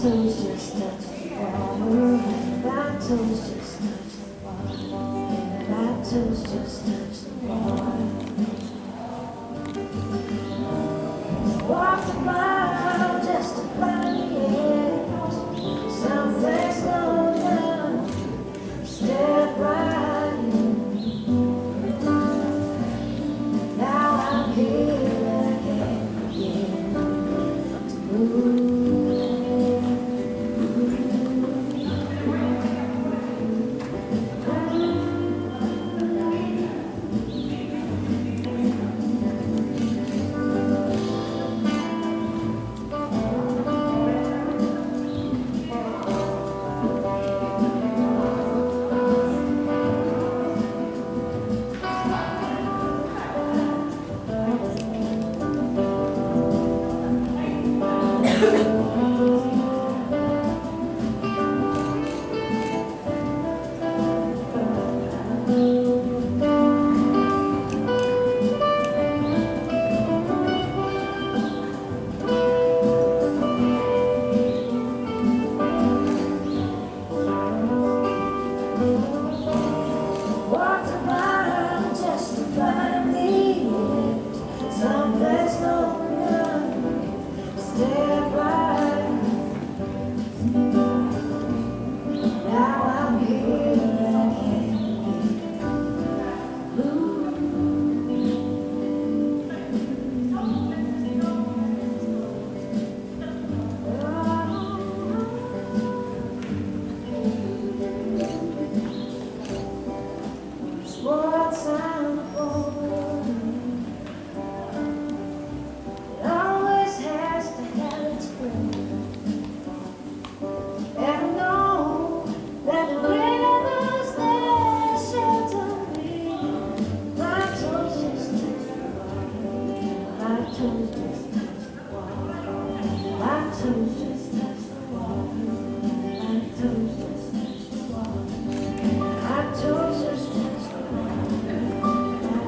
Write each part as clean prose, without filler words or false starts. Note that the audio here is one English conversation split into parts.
toes just touch the water. My toes just touch the water. My toes just touch the water. Walked a mile just to find the edge. Someplace low down. Step right in. Now I'm here and I can't begin to move. Walked a mile just to find the edge. Someplace no one. Step right. Now I'm here and I can't move. What's on for? It always has to have its way. And I know that the rivers that shelter me. My toes just touch the water. My toes just touch the water. My toes just touch the water. My toes just touch the water. My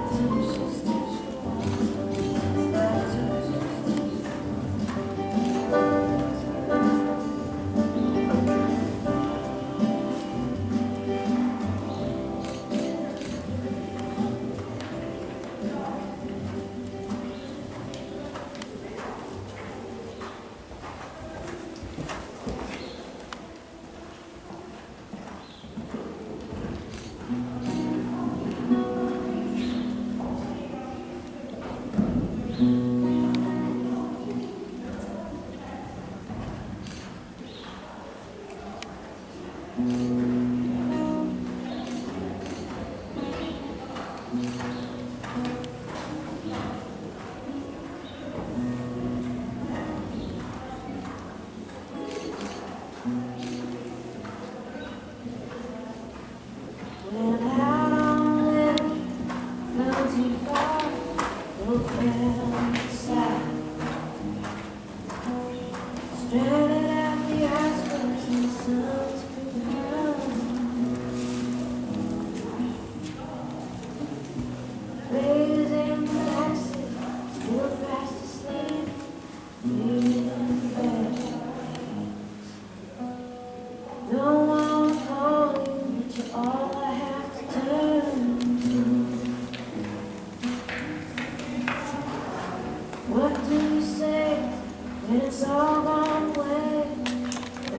toes just touch the water. When I'm living, not too far, look down the side. Stranded at the outskirts in the sun's ladies in the backseat, still fast asleep, dreaming in bed. No one will call you, but you're all I have to turn to. What do you say when it's all gone away?